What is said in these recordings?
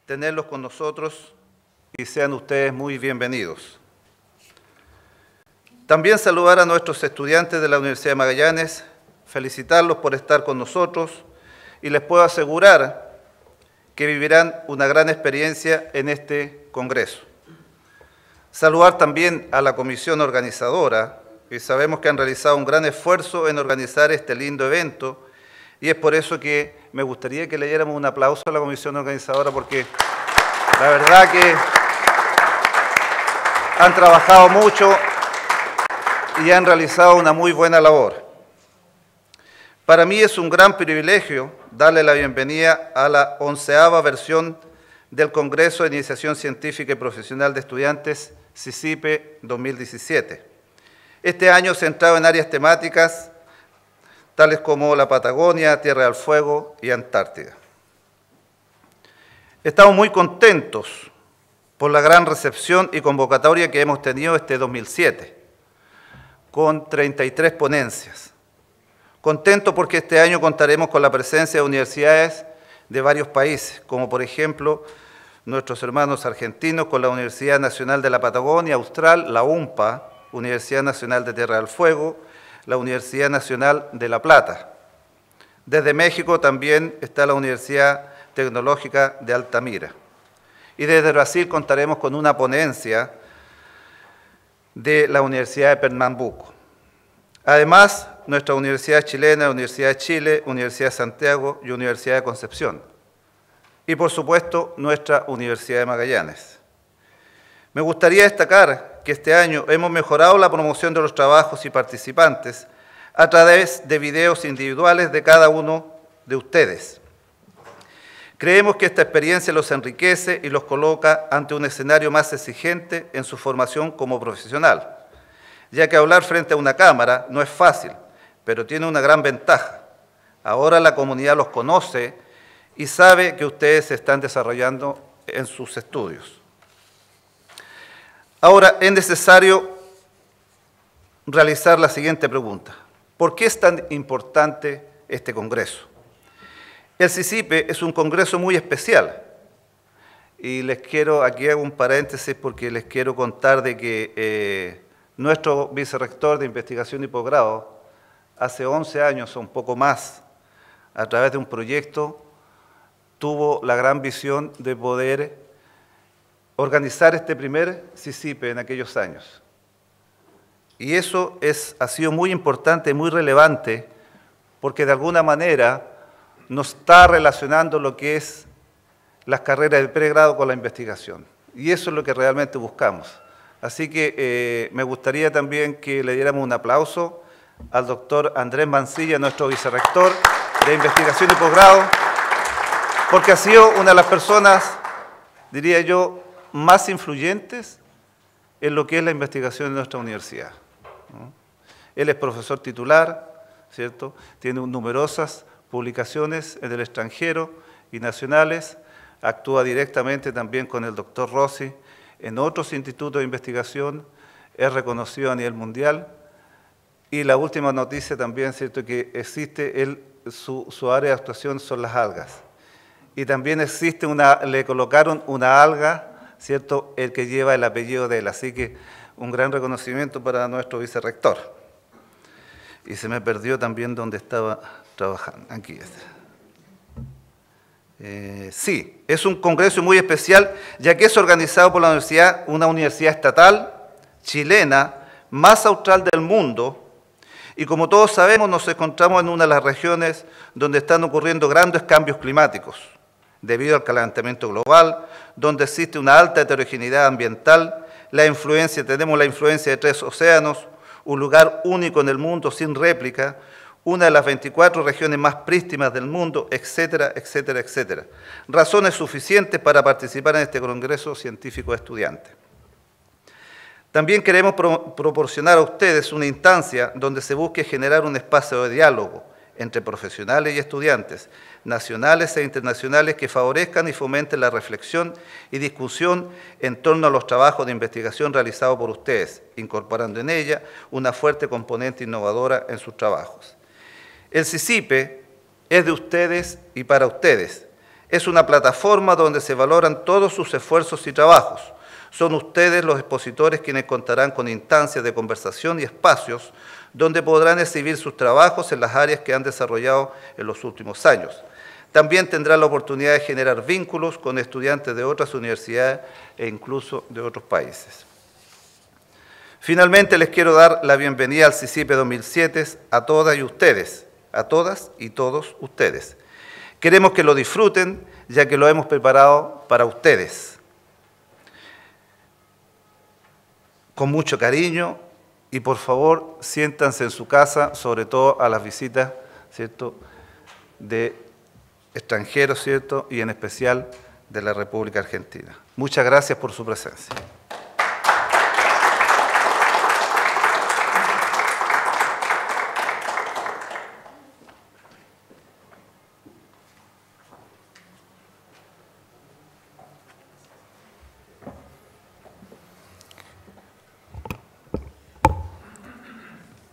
tenerlos con nosotros y sean ustedes muy bienvenidos. También saludar a nuestros estudiantes de la Universidad de Magallanes, felicitarlos por estar con nosotros y les puedo asegurar que vivirán una gran experiencia en este congreso. Saludar también a la comisión organizadora, y sabemos que han realizado un gran esfuerzo en organizar este lindo evento, y es por eso que me gustaría que le diéramos un aplauso a la comisión organizadora, porque la verdad que han trabajado mucho y han realizado una muy buena labor. Para mí es un gran privilegio darle la bienvenida a la 11ª versión del Congreso de Iniciación Científica y Profesional de Estudiantes CICIPE 2017. Este año centrado en áreas temáticas tales como la Patagonia, Tierra del Fuego y Antártida. Estamos muy contentos por la gran recepción y convocatoria que hemos tenido este 2007, con 33 ponencias. Contento porque este año contaremos con la presencia de universidades de varios países, como por ejemplo nuestros hermanos argentinos con la Universidad Nacional de la Patagonia Austral, la UNPA, Universidad Nacional de Tierra del Fuego, la Universidad Nacional de La Plata. Desde México también está la Universidad Tecnológica de Altamira. Y desde Brasil contaremos con una ponencia de la Universidad de Pernambuco. Además, nuestra Universidad Chilena, Universidad de Chile, Universidad de Santiago y Universidad de Concepción. Y por supuesto, nuestra Universidad de Magallanes. Me gustaría destacar que este año hemos mejorado la promoción de los trabajos y participantes a través de videos individuales de cada uno de ustedes. Creemos que esta experiencia los enriquece y los coloca ante un escenario más exigente en su formación como profesional, ya que hablar frente a una cámara no es fácil, pero tiene una gran ventaja. Ahora la comunidad los conoce y sabe que ustedes se están desarrollando en sus estudios. Ahora, es necesario realizar la siguiente pregunta. ¿Por qué es tan importante este congreso? El CICIPE es un congreso muy especial. Y les quiero, aquí hago un paréntesis porque les quiero contar de que nuestro vicerrector de investigación y posgrado, hace 11 años o un poco más, a través de un proyecto, tuvo la gran visión de poder organizar este primer CICIPE en aquellos años. Y eso ha sido muy importante, muy relevante, porque de alguna manera nos está relacionando lo que es las carreras de pregrado con la investigación. Y eso es lo que realmente buscamos. Así que me gustaría también que le diéramos un aplauso al doctor Andrés Mancilla, nuestro vicerrector de investigación y posgrado, porque ha sido una de las personas, diría yo, más influyentes en lo que es la investigación de nuestra universidad, ¿no? Él es profesor titular, ¿cierto? Tiene numerosas publicaciones en el extranjero y nacionales, actúa directamente también con el doctor Rossi en otros institutos de investigación, es reconocido a nivel mundial, y la última noticia también, ¿cierto?, que existe, su área de actuación son las algas, y también existe le colocaron una alga, ¿cierto?, el que lleva el apellido de él, así que un gran reconocimiento para nuestro vicerrector. Y se me perdió también donde estaba trabajando, aquí está. Sí, es un congreso muy especial, ya que es organizado por una universidad estatal chilena, más austral del mundo, y como todos sabemos, nos encontramos en una de las regiones donde están ocurriendo grandes cambios climáticos, debido al calentamiento global, donde existe una alta heterogeneidad ambiental, tenemos la influencia de 3 océanos, un lugar único en el mundo sin réplica, una de las 24 regiones más prístinas del mundo, etcétera, etcétera, etcétera. Razones suficientes para participar en este congreso científico de estudiantes. También queremos proporcionar a ustedes una instancia donde se busque generar un espacio de diálogo entre profesionales y estudiantes, nacionales e internacionales, que favorezcan y fomenten la reflexión y discusión en torno a los trabajos de investigación realizados por ustedes, incorporando en ella una fuerte componente innovadora en sus trabajos. El CICIPE es de ustedes y para ustedes, Es una plataforma donde se valoran todos sus esfuerzos y trabajos. Son ustedes los expositores quienes contarán con instancias de conversación y espacios donde podrán exhibir sus trabajos en las áreas que han desarrollado en los últimos años. También tendrán la oportunidad de generar vínculos con estudiantes de otras universidades e incluso de otros países. Finalmente, les quiero dar la bienvenida al CICIPE 2007 a todas y ustedes, a todas y todos ustedes. Queremos que lo disfruten, ya que lo hemos preparado para ustedes, con mucho cariño, y por favor, siéntanse en su casa, sobre todo a las visitas, ¿cierto?, de extranjeros, ¿cierto?, y en especial de la República Argentina. Muchas gracias por su presencia.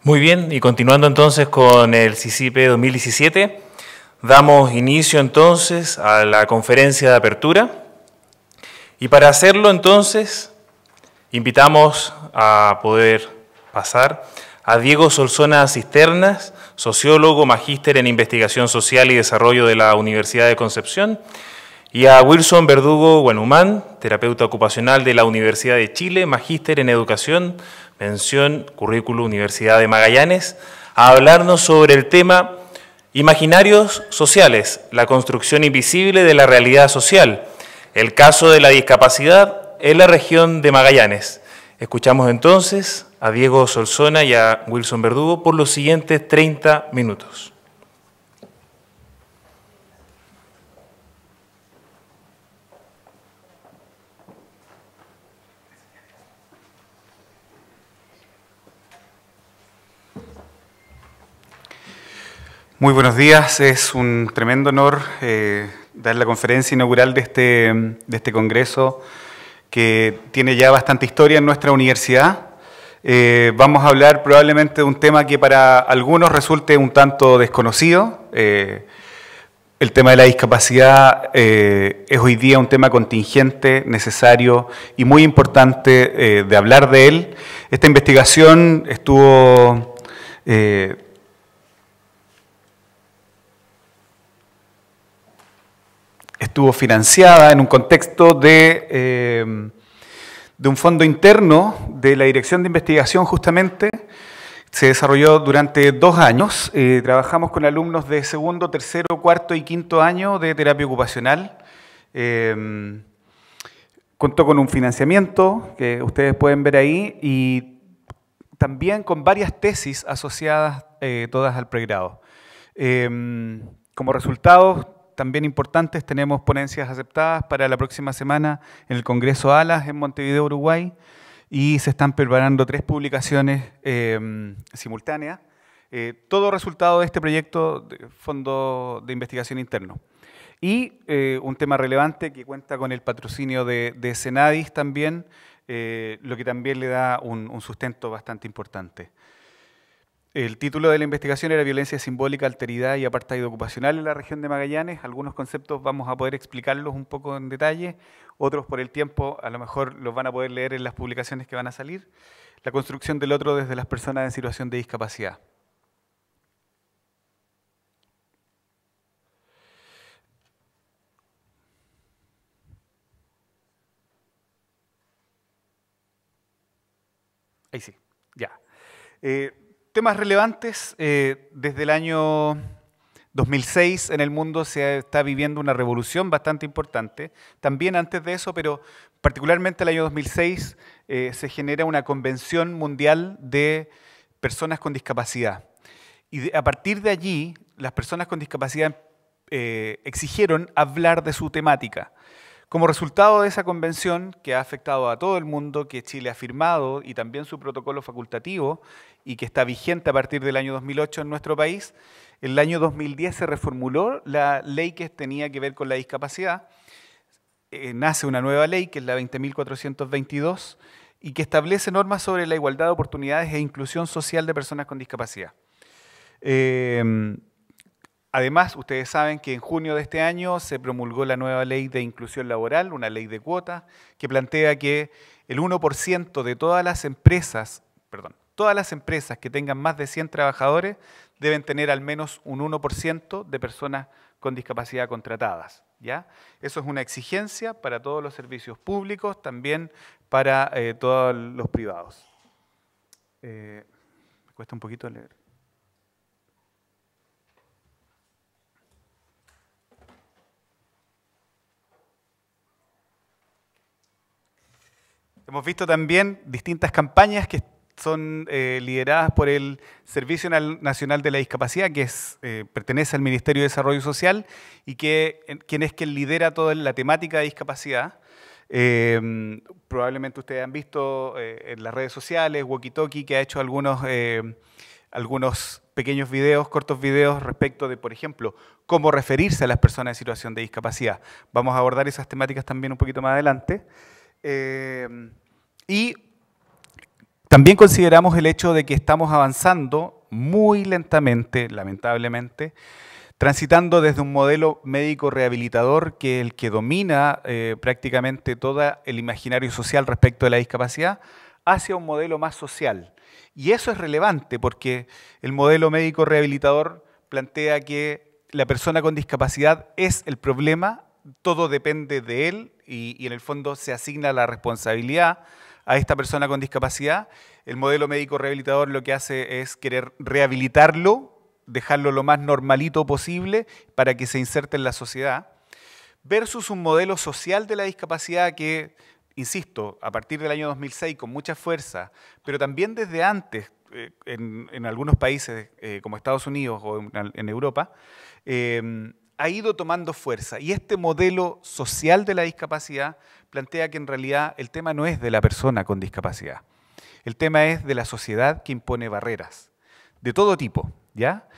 Muy bien, y continuando entonces con el CICIPE 2017, damos inicio entonces a la conferencia de apertura. Y para hacerlo entonces, invitamos a poder pasar a Diego Solsona Cisternas, sociólogo, magíster en Investigación Social y Desarrollo de la Universidad de Concepción, y a Wilson Verdugo Guanumán, terapeuta ocupacional de la Universidad de Chile, magíster en Educación, mención currículo Universidad de Magallanes, a hablarnos sobre el tema Imaginarios sociales, la construcción invisible de la realidad social, el caso de la discapacidad en la región de Magallanes. Escuchamos entonces a Diego Solsona y a Wilson Verdugo por los siguientes 30 minutos. Muy buenos días, es un tremendo honor dar la conferencia inaugural de este congreso que tiene ya bastante historia en nuestra universidad. Vamos a hablar probablemente de un tema que para algunos resulte un tanto desconocido. El tema de la discapacidad es hoy día un tema contingente, necesario y muy importante de hablar de él. Esta investigación estuvo financiada en un contexto de un fondo interno de la Dirección de Investigación, justamente. Se desarrolló durante 2 años. Trabajamos con alumnos de segundo, tercero, cuarto y quinto año de terapia ocupacional. Contó con un financiamiento que ustedes pueden ver ahí y también con varias tesis asociadas, todas al pregrado. Como resultado, también importantes, tenemos ponencias aceptadas para la próxima semana en el Congreso ALAS en Montevideo, Uruguay, y se están preparando 3 publicaciones simultáneas, todo resultado de este proyecto de Fondo de Investigación Interno. Y un tema relevante que cuenta con el patrocinio de Senadis también, lo que también le da un sustento bastante importante. El título de la investigación era Violencia simbólica, alteridad y apartheid ocupacional en la región de Magallanes. Algunos conceptos vamos a poder explicarlos un poco en detalle, otros por el tiempo a lo mejor los van a poder leer en las publicaciones que van a salir. La construcción del otro desde las personas en situación de discapacidad. Ahí sí, ya. Temas relevantes, desde el año 2006 en el mundo se está viviendo una revolución bastante importante, también antes de eso, pero particularmente el año 2006 se genera una convención mundial de personas con discapacidad. Y a partir de allí, las personas con discapacidad exigieron hablar de su temática. Como resultado de esa convención, que ha afectado a todo el mundo, que Chile ha firmado, y también su protocolo facultativo, y que está vigente a partir del año 2008 en nuestro país, en el año 2010 se reformuló la ley que tenía que ver con la discapacidad. Nace una nueva ley, que es la 20.422, y que establece normas sobre la igualdad de oportunidades e inclusión social de personas con discapacidad. Además, ustedes saben que en junio de este año se promulgó la nueva ley de inclusión laboral, una ley de cuotas, que plantea que el 1% de todas las empresas que tengan más de 100 trabajadores deben tener al menos un 1% de personas con discapacidad contratadas, ¿ya? Eso es una exigencia para todos los servicios públicos, también para todos los privados. Me cuesta un poquito leer. Hemos visto también distintas campañas que son lideradas por el Servicio Nacional de la Discapacidad, que pertenece al Ministerio de Desarrollo Social y quien es quien lidera toda la temática de discapacidad. Probablemente ustedes han visto en las redes sociales, Walkie Talkie, que ha hecho algunos pequeños videos, cortos videos respecto de, por ejemplo, cómo referirse a las personas en situación de discapacidad. Vamos a abordar esas temáticas también un poquito más adelante. Y también consideramos el hecho de que estamos avanzando muy lentamente, lamentablemente, transitando desde un modelo médico rehabilitador, que es el que domina prácticamente todo el imaginario social respecto de la discapacidad, hacia un modelo más social. Y eso es relevante porque el modelo médico rehabilitador plantea que la persona con discapacidad es el problema, todo depende de él y en el fondo se asigna la responsabilidad a esta persona con discapacidad. El modelo médico rehabilitador lo que hace es querer rehabilitarlo, dejarlo lo más normalito posible para que se inserte en la sociedad, versus un modelo social de la discapacidad que, insisto, a partir del año 2006 con mucha fuerza, pero también desde antes en algunos países como Estados Unidos o en Europa, ha ido tomando fuerza. Y este modelo social de la discapacidad plantea que en realidad el tema no es de la persona con discapacidad. El tema es de la sociedad que impone barreras, de todo tipo, ¿ya?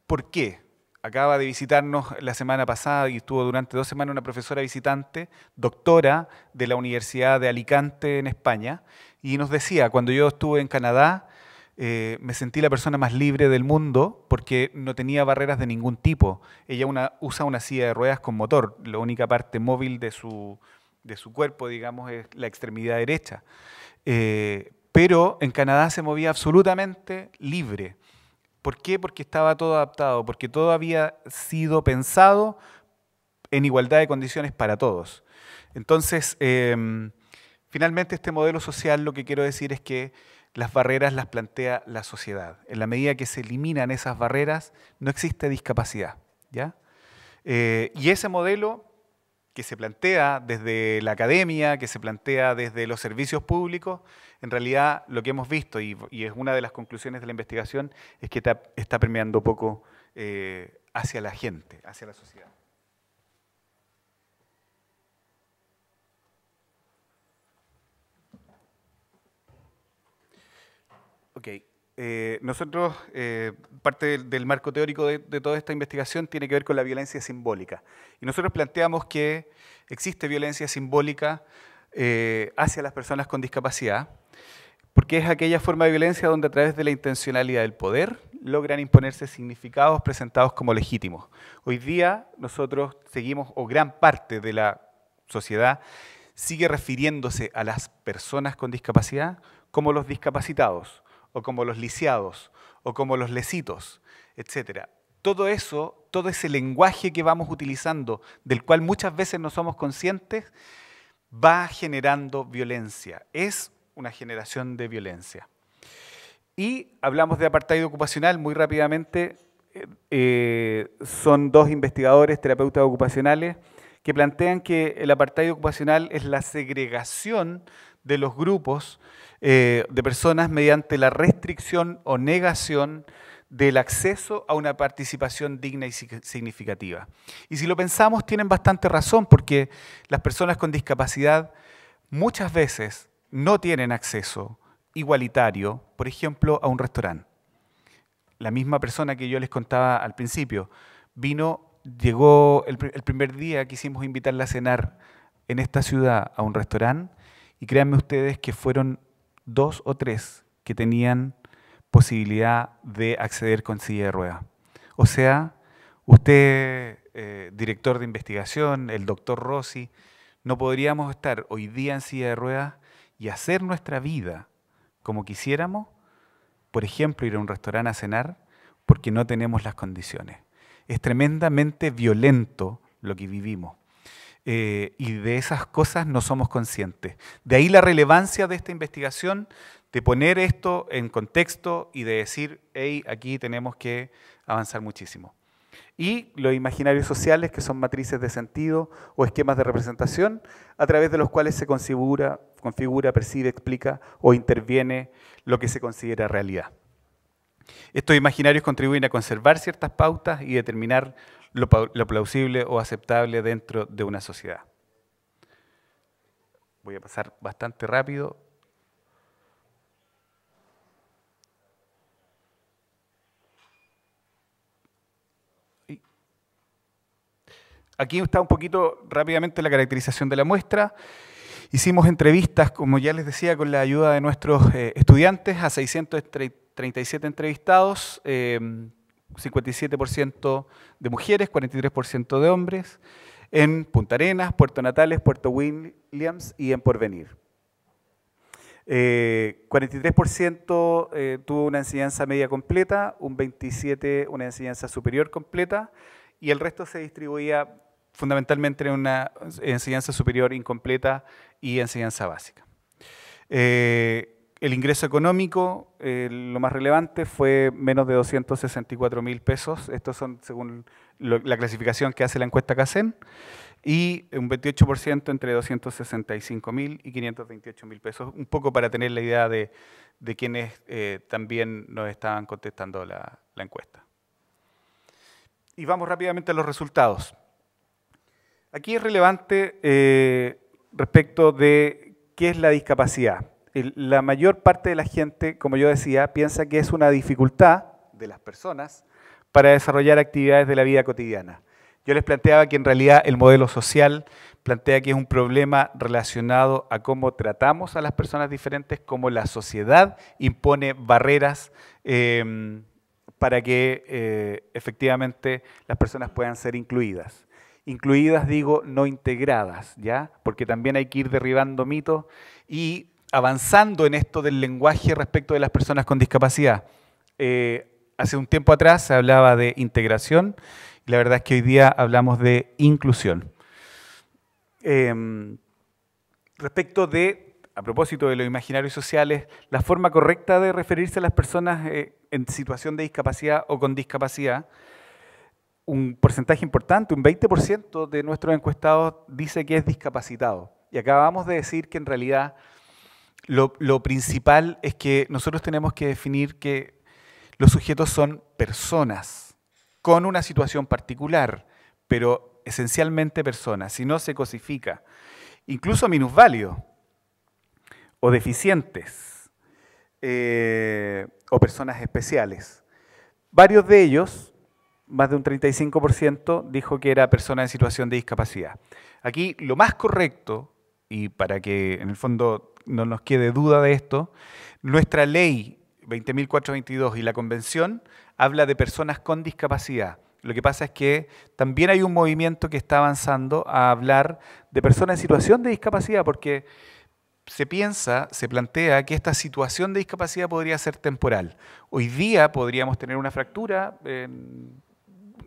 ¿Por qué? Acaba de visitarnos la semana pasada y estuvo durante 2 semanas una profesora visitante, doctora de la Universidad de Alicante en España, y nos decía, cuando yo estuve en Canadá, me sentí la persona más libre del mundo porque no tenía barreras de ningún tipo. Ella usa una silla de ruedas con motor. La única parte móvil de su cuerpo, digamos, es la extremidad derecha. Pero en Canadá se movía absolutamente libre. ¿Por qué? Porque estaba todo adaptado, porque todo había sido pensado en igualdad de condiciones para todos. Entonces, finalmente este modelo social, lo que quiero decir es que las barreras las plantea la sociedad. En la medida que se eliminan esas barreras, no existe discapacidad, ¿ya? Y ese modelo que se plantea desde la academia, que se plantea desde los servicios públicos, en realidad lo que hemos visto, y es una de las conclusiones de la investigación, es que está permeando poco hacia la gente, hacia la sociedad. Ok, nosotros, parte del marco teórico de toda esta investigación tiene que ver con la violencia simbólica. Y nosotros planteamos que existe violencia simbólica hacia las personas con discapacidad, porque es aquella forma de violencia donde a través de la intencionalidad del poder logran imponerse significados presentados como legítimos. Hoy día nosotros seguimos, o gran parte de la sociedad sigue refiriéndose a las personas con discapacidad como los discapacitados, o como los lisiados, o como los lesitos, etc. Todo eso, todo ese lenguaje que vamos utilizando, del cual muchas veces no somos conscientes, va generando violencia. Es una generación de violencia. Y hablamos de apartheid ocupacional muy rápidamente. Son 2 investigadores, terapeutas ocupacionales, que plantean que el apartheid ocupacional es la segregación de los grupos de personas mediante la restricción o negación del acceso a una participación digna y significativa. Y si lo pensamos, tienen bastante razón, porque las personas con discapacidad muchas veces no tienen acceso igualitario, por ejemplo, a un restaurante. La misma persona que yo les contaba al principio, llegó el primer día, quisimos invitarla a cenar en esta ciudad a un restaurante, y créanme ustedes que fueron 2 o 3 que tenían posibilidad de acceder con silla de ruedas. O sea, usted, director de investigación, el doctor Rossi, no podríamos estar hoy día en silla de ruedas y hacer nuestra vida como quisiéramos, por ejemplo, ir a un restaurante a cenar, porque no tenemos las condiciones. Es tremendamente violento lo que vivimos. Y de esas cosas no somos conscientes. De ahí la relevancia de esta investigación, de poner esto en contexto y de decir, hey, aquí tenemos que avanzar muchísimo. Y los imaginarios sociales, que son matrices de sentido o esquemas de representación, a través de los cuales se configura, percibe, explica o interviene lo que se considera realidad. Estos imaginarios contribuyen a conservar ciertas pautas y determinar lo plausible o aceptable dentro de una sociedad. Voy a pasar bastante rápido. Aquí está un poquito rápidamente la caracterización de la muestra. Hicimos entrevistas, como ya les decía, con la ayuda de nuestros estudiantes a 637 entrevistados, 57% de mujeres, 43% de hombres, en Punta Arenas, Puerto Natales, Puerto Williams y en Porvenir. 43% tuvo una enseñanza media completa, un 27% una enseñanza superior completa, y el resto se distribuía fundamentalmente en una enseñanza superior incompleta y enseñanza básica. El ingreso económico, lo más relevante, fue menos de 264.000 pesos. Estos son según la clasificación que hace la encuesta CACEN. Y un 28% entre 265.000 y 528.000 pesos. Un poco para tener la idea de quienes también nos estaban contestando la encuesta. Y vamos rápidamente a los resultados. Aquí es relevante respecto de qué es la discapacidad. La mayor parte de la gente, como yo decía, piensa que es una dificultad de las personas para desarrollar actividades de la vida cotidiana. Yo les planteaba que en realidad el modelo social plantea que es un problema relacionado a cómo tratamos a las personas diferentes, cómo la sociedad impone barreras para que efectivamente las personas puedan ser incluidas. Incluidas, digo, no integradas, ¿ya? Porque también hay que ir derribando mitos y avanzando en esto del lenguaje respecto de las personas con discapacidad. Hace un tiempo atrás se hablaba de integración y la verdad es que hoy día hablamos de inclusión. Respecto de, a propósito de los imaginarios sociales, la forma correcta de referirse a las personas en situación de discapacidad o con discapacidad, un porcentaje importante, un 20% de nuestros encuestados dice que es discapacitado. Y acabamos de decir que en realidad lo principal es que nosotros tenemos que definir que los sujetos son personas con una situación particular, pero esencialmente personas, si no se cosifica. Incluso minusválidos o deficientes o personas especiales. Varios de ellos, más de un 35%, dijo que era persona en situación de discapacidad. Aquí lo más correcto, y para que en el fondo no nos quede duda de esto, nuestra ley 20.422 y la convención habla de personas con discapacidad. Lo que pasa es que también hay un movimiento que está avanzando a hablar de personas en situación de discapacidad, porque se plantea que esta situación de discapacidad podría ser temporal. Hoy día podríamos tener una fractura en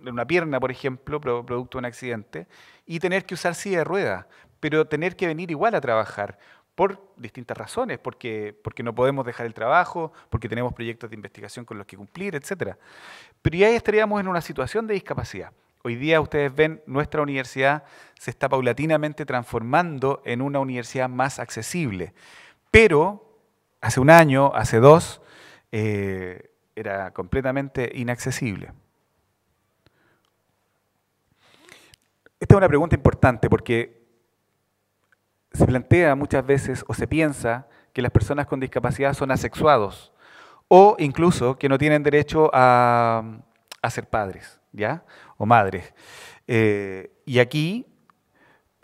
una pierna, por ejemplo, producto de un accidente, y tener que usar silla de ruedas, pero tener que venir igual a trabajar por distintas razones, porque no podemos dejar el trabajo, porque tenemos proyectos de investigación con los que cumplir, etc. Pero ya estaríamos en una situación de discapacidad. Hoy día ustedes ven, nuestra universidad se está paulatinamente transformando en una universidad más accesible, pero hace un año, hace dos, era completamente inaccesible. Esta es una pregunta importante porque se plantea muchas veces o se piensa que las personas con discapacidad son asexuados o incluso que no tienen derecho a ser padres, ¿ya? O madres. Y aquí,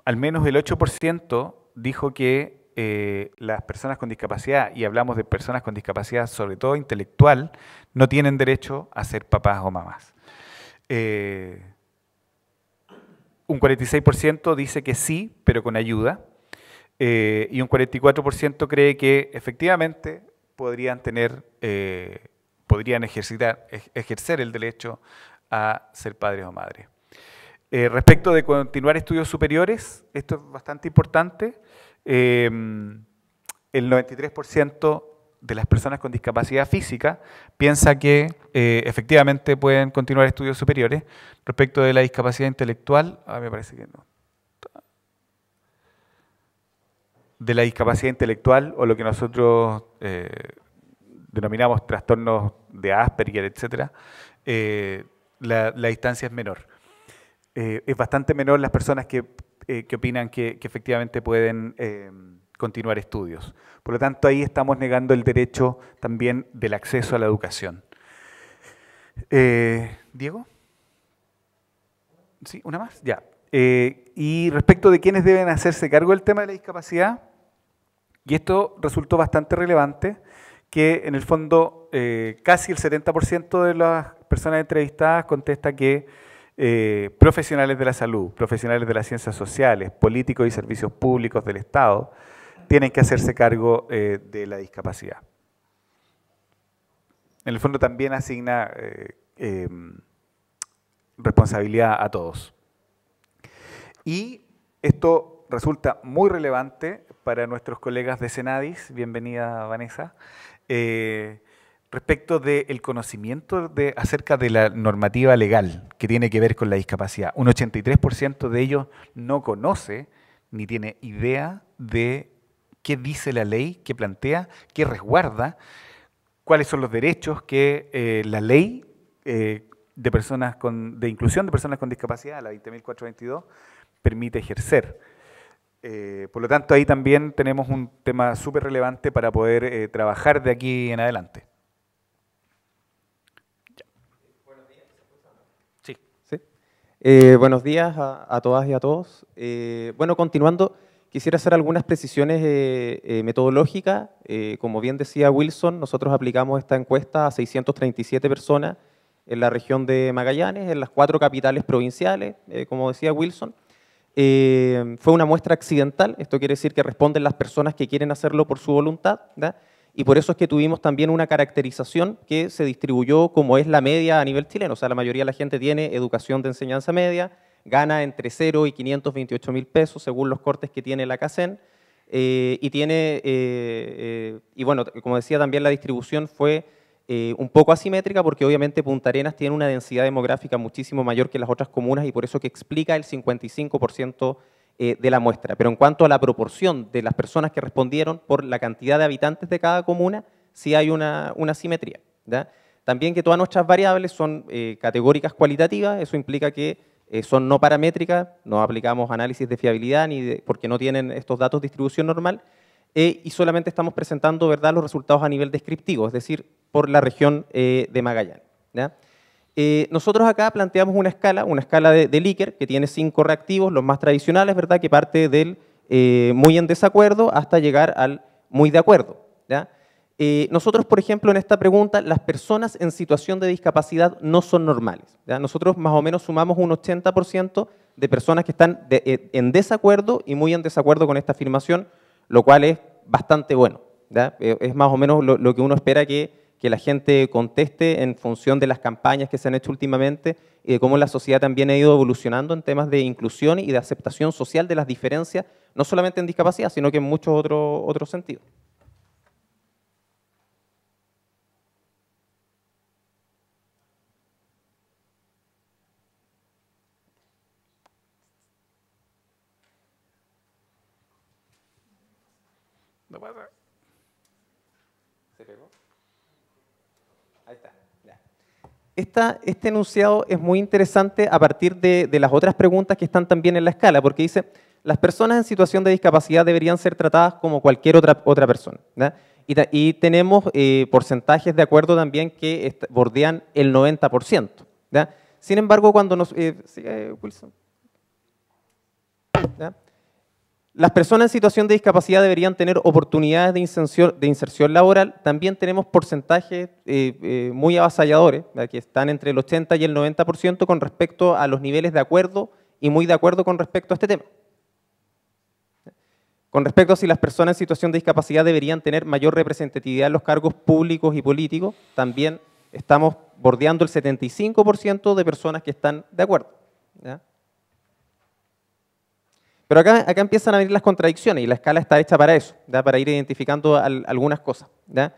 al menos el 8% dijo que las personas con discapacidad, y hablamos de personas con discapacidad sobre todo intelectual, no tienen derecho a ser papás o mamás. Un 46% dice que sí, pero con ayuda. Y un 44% cree que efectivamente podrían ejercer el derecho a ser padres o madres. Respecto de continuar estudios superiores, esto es bastante importante. El 93% de las personas con discapacidad física piensa que efectivamente pueden continuar estudios superiores. Respecto de la discapacidad intelectual, me parece que no. De la discapacidad intelectual o lo que nosotros denominamos trastornos de Asperger, etc., la distancia es menor. Es bastante menor las personas que opinan que efectivamente pueden continuar estudios. Por lo tanto, ahí estamos negando el derecho también del acceso a la educación. ¿Diego? ¿Sí? ¿Una más? Ya. Y respecto de quiénes deben hacerse cargo del tema de la discapacidad, y esto resultó bastante relevante, que en el fondo casi el 70% de las personas entrevistadas contesta que profesionales de la salud, profesionales de las ciencias sociales, políticos y servicios públicos del Estado tienen que hacerse cargo de la discapacidad. En el fondo también asigna responsabilidad a todos. Y esto resulta muy relevante para nuestros colegas de Senadis, bienvenida Vanessa, respecto del conocimiento acerca de la normativa legal que tiene que ver con la discapacidad. Un 83% de ellos no conoce ni tiene idea de qué dice la ley, qué plantea, qué resguarda, cuáles son los derechos que la ley de inclusión de personas con discapacidad, la 20.422, permite ejercer. Por lo tanto, ahí también tenemos un tema súper relevante para poder trabajar de aquí en adelante. Buenos días. Buenos días a todas y a todos. Bueno, continuando, quisiera hacer algunas precisiones metodológicas. Como bien decía Wilson, nosotros aplicamos esta encuesta a 637 personas en la región de Magallanes, en las 4 capitales provinciales, como decía Wilson. Fue una muestra accidental, esto quiere decir que responden las personas que quieren hacerlo por su voluntad, ¿verdad? Y por eso es que tuvimos también una caracterización que se distribuyó como es la media a nivel chileno, o sea, la mayoría de la gente tiene educación de enseñanza media, gana entre 0 y 528.000 pesos según los cortes que tiene la CACEN, y bueno, como decía también la distribución fue un poco asimétrica porque obviamente Punta Arenas tiene una densidad demográfica muchísimo mayor que las otras comunas y por eso que explica el 55% de la muestra. Pero en cuanto a la proporción de las personas que respondieron por la cantidad de habitantes de cada comuna, sí hay una simetría, ¿verdad? También que todas nuestras variables son categóricas cualitativas, eso implica que son no paramétricas, no aplicamos análisis de fiabilidad porque no tienen estos datos de distribución normal, y solamente estamos presentando, ¿verdad?, los resultados a nivel descriptivo, es decir, por la región de Magallanes, ¿ya? Nosotros acá planteamos una escala de Likert que tiene 5 reactivos, los más tradicionales, ¿verdad?, que parte del muy en desacuerdo hasta llegar al muy de acuerdo, ¿ya? Nosotros, por ejemplo, en esta pregunta, las personas en situación de discapacidad no son normales, ¿ya? Nosotros más o menos sumamos un 80% de personas que están en desacuerdo y muy en desacuerdo con esta afirmación, lo cual es bastante bueno, ¿ya? Es más o menos lo que uno espera que la gente conteste en función de las campañas que se han hecho últimamente y de cómo la sociedad también ha ido evolucionando en temas de inclusión y de aceptación social de las diferencias, no solamente en discapacidad, sino que en muchos otros sentidos. No pasa. ¿Se pegó? Ahí está. Ya. Este enunciado es muy interesante a partir de las otras preguntas que están también en la escala, porque dice, las personas en situación de discapacidad deberían ser tratadas como cualquier otra persona, ¿verdad? Y tenemos porcentajes de acuerdo también que bordean el 90%, ¿verdad? Sin embargo, cuando nos... Wilson. ¿Ya? Las personas en situación de discapacidad deberían tener oportunidades de inserción laboral. También tenemos porcentajes muy avasalladores, que están entre el 80 y el 90% con respecto a los niveles de acuerdo y muy de acuerdo con respecto a este tema. Con respecto a si las personas en situación de discapacidad deberían tener mayor representatividad en los cargos públicos y políticos, también estamos bordeando el 75% de personas que están de acuerdo, ¿ya? Pero acá empiezan a venir las contradicciones y la escala está hecha para eso, ¿ya? Para ir identificando algunas cosas, ¿ya?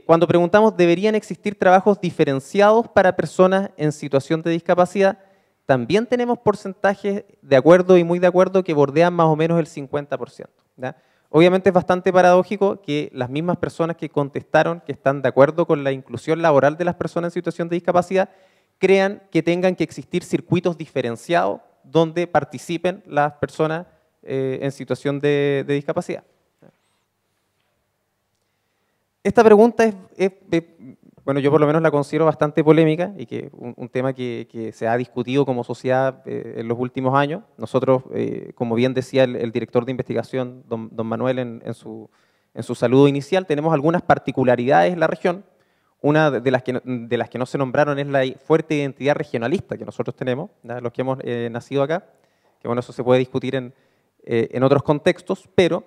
Cuando preguntamos, ¿deberían existir trabajos diferenciados para personas en situación de discapacidad? También tenemos porcentajes de acuerdo y muy de acuerdo que bordean más o menos el 50%, ¿ya? Obviamente es bastante paradójico que las mismas personas que contestaron que están de acuerdo con la inclusión laboral de las personas en situación de discapacidad crean que tengan que existir circuitos diferenciados donde participen las personas en situación de discapacidad. Esta pregunta bueno, yo por lo menos la considero bastante polémica y que un tema que se ha discutido como sociedad en los últimos años. Nosotros, como bien decía el director de investigación, don Manuel, en su saludo inicial, tenemos algunas particularidades en la región. Una de las que no se nombraron es la fuerte identidad regionalista que nosotros tenemos, ¿no? Los que hemos nacido acá, que bueno, eso se puede discutir en otros contextos, pero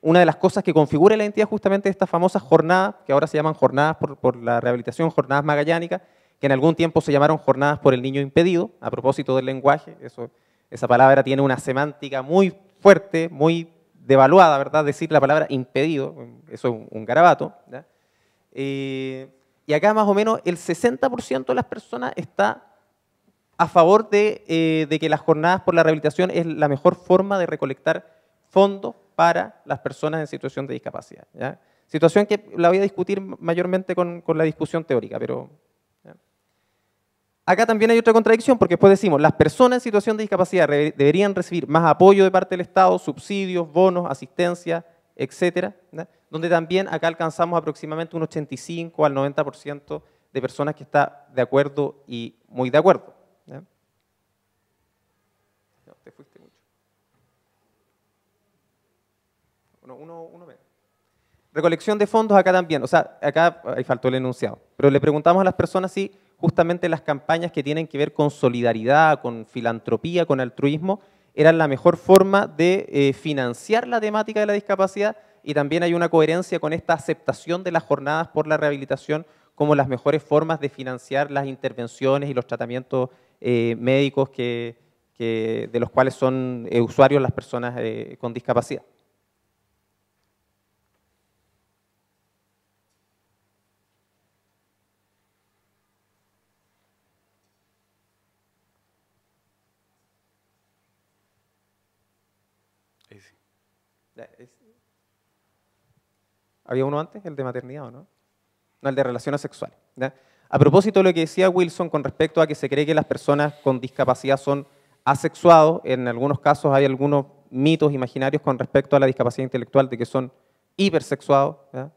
una de las cosas que configura la identidad justamente de estas famosas jornadas, que ahora se llaman jornadas por la rehabilitación, jornadas magallánicas, que en algún tiempo se llamaron jornadas por el niño impedido, a propósito del lenguaje, esa palabra tiene una semántica muy fuerte, muy devaluada, ¿verdad? Decir la palabra impedido, eso es un garabato, ¿ya? Y acá más o menos el 60% de las personas está a favor de que las jornadas por la rehabilitación es la mejor forma de recolectar fondos para las personas en situación de discapacidad, ¿ya? Situación que la voy a discutir mayormente con la discusión teórica, pero ¿ya? Acá también hay otra contradicción, porque después decimos, las personas en situación de discapacidad deberían recibir más apoyo de parte del Estado, subsidios, bonos, asistencia, etcétera, ¿ya? Donde también acá alcanzamos aproximadamente un 85 al 90% de personas que está de acuerdo y muy de acuerdo, ¿ya? No, te fuiste mucho. Uno menos. Recolección de fondos acá también, o sea, acá ahí faltó el enunciado, pero le preguntamos a las personas si justamente las campañas que tienen que ver con solidaridad, con filantropía, con altruismo, eran la mejor forma de financiar la temática de la discapacidad, y también hay una coherencia con esta aceptación de las jornadas por la rehabilitación como las mejores formas de financiar las intervenciones y los tratamientos médicos de los cuales son usuarios las personas con discapacidad. ¿Había uno antes? ¿El de maternidad o no? No, el de relaciones sexuales, ¿ya? A propósito de lo que decía Wilson con respecto a que se cree que las personas con discapacidad son asexuados, en algunos casos hay algunos mitos imaginarios con respecto a la discapacidad intelectual de que son hipersexuados, ¿ya?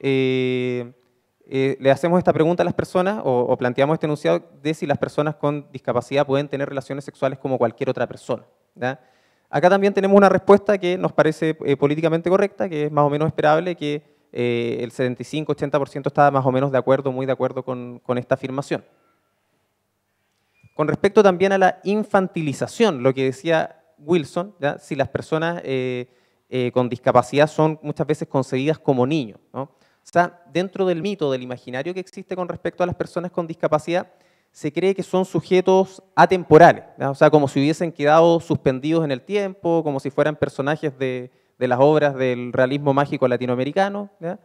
Le hacemos esta pregunta a las personas o planteamos este enunciado de si las personas con discapacidad pueden tener relaciones sexuales como cualquier otra persona, ¿ya? Acá también tenemos una respuesta que nos parece políticamente correcta, que es más o menos esperable, que el 75-80% está más o menos de acuerdo, muy de acuerdo con esta afirmación. Con respecto también a la infantilización, lo que decía Wilson, ¿ya? Si las personas con discapacidad son muchas veces concebidas como niños, ¿no? O sea, dentro del mito, del imaginario que existe con respecto a las personas con discapacidad, se cree que son sujetos atemporales, ¿ya? O sea, como si hubiesen quedado suspendidos en el tiempo, como si fueran personajes de las obras del realismo mágico latinoamericano, ¿ya?